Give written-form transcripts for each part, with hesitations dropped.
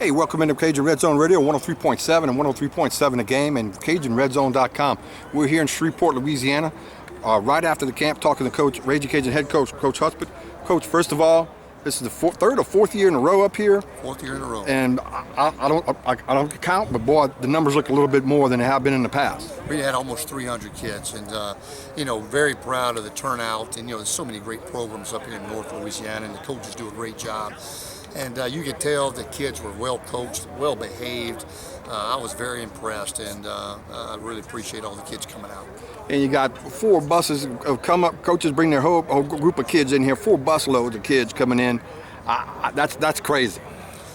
Hey, welcome into Cajun Red Zone Radio, 103.7 and 103.7 a game, and CajunRedZone.com. We're here in Shreveport, Louisiana, right after the camp, talking to Coach, Raging Cajun head coach, Coach Hudspeth. Coach, first of all, this is the third or fourth year in a row up here. Fourth year in a row. And I don't count, but boy, the numbers look a little bit more than they have been in the past. We had almost 300 kids, and very proud of the turnout. And there's so many great programs up here in North Louisiana, and the coaches do a great job. And you could tell the kids were well coached, well behaved. I was very impressed, and I really appreciate all the kids coming out. And you got 4 buses have come up. Coaches bring their whole group of kids in here. 4 bus loads of kids coming in. That's crazy.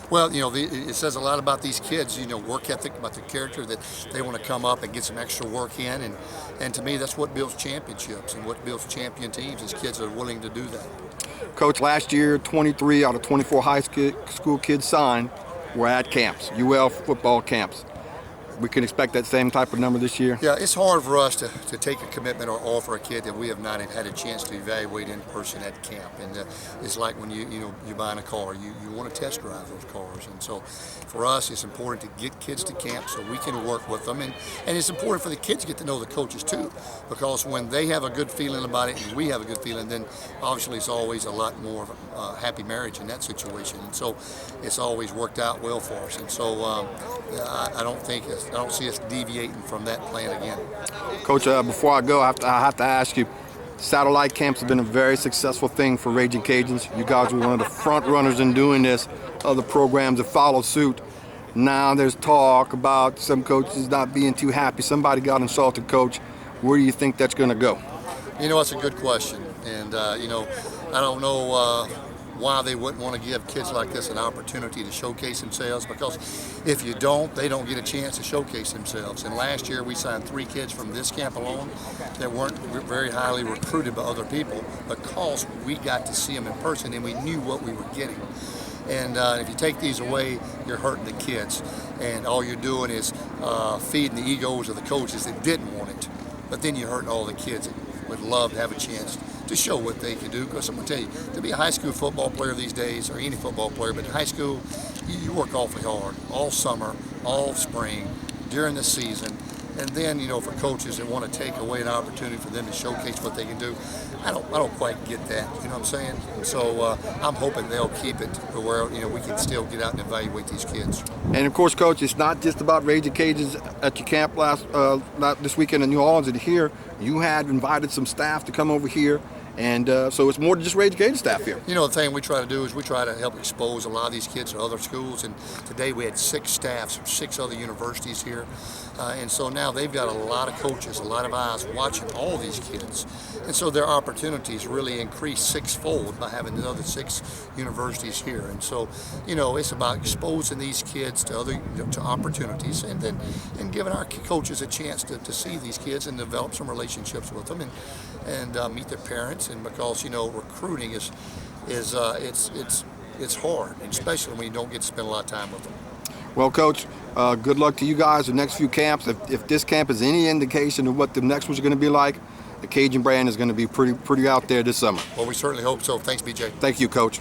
Well, it says a lot about these kids, work ethic, about their character, that they want to come up and get some extra work in. And to me, that's what builds championships and what builds champion teams, is kids that are willing to do that. Coach, last year, 23 out of 24 high school kids signed were at camps, UL football camps. We can expect that same type of number this year? Yeah, it's hard for us to take a commitment or offer a kid that we have not had a chance to evaluate in person at camp. And it's like when you're buying a car, you want to test drive those cars. And so for us, it's important to get kids to camp so we can work with them. And it's important for the kids to get to know the coaches too, because when they have a good feeling about it and we have a good feeling, then obviously it's always a lot more happy marriage in that situation. And so it's always worked out well for us. And so I don't see us deviating from that plan again. Coach, before I go, I have to ask you, satellite camps have been a very successful thing for Raging Cajuns. You guys were one of the front runners in doing this. Other programs have followed suit. Now there's talk about some coaches not being too happy. Somebody got insulted, Coach. Where do you think that's going to go? It's a good question. And, I don't know why they wouldn't want to give kids like this an opportunity to showcase themselves, because if you don't, they don't get a chance to showcase themselves. And last year we signed 3 kids from this camp alone that weren't very highly recruited by other people, because we got to see them in person and we knew what we were getting. And if you take these away, you're hurting the kids, and all you're doing is feeding the egos of the coaches that didn't want it. But then you're hurting all the kids that would love to have a chance to show what they can do. Because I'm going to tell you, to be a high school football player these days, or any football player, but in high school, you work awfully hard all summer, all spring, during the season. And then, for coaches that want to take away an opportunity for them to showcase what they can do, I don't quite get that. You know what I'm saying? So I'm hoping they'll keep it to where we can still get out and evaluate these kids. And of course, Coach, it's not just about Raging Cajuns at your camp this weekend in New Orleans and here. You had invited some staff to come over here. And so it's more than just Raging Cajun staff here. The thing we try to do is we try to help expose a lot of these kids to other schools. And today we had 6 staffs from 6 other universities here. And so now they've got a lot of coaches, a lot of eyes watching all these kids. And so their opportunities really increase 6-fold by having the other 6 universities here. And so, it's about exposing these kids to other to opportunities, and giving our coaches a chance to see these kids and develop some relationships with them and meet their parents. And because recruiting is it's hard, especially when you don't get to spend a lot of time with them. Well, Coach, good luck to you guys the next few camps. If this camp is any indication of what the next one's going to be like, the Cajun brand is going to be pretty out there this summer. Well, we certainly hope so. Thanks, BJ. Thank you, Coach.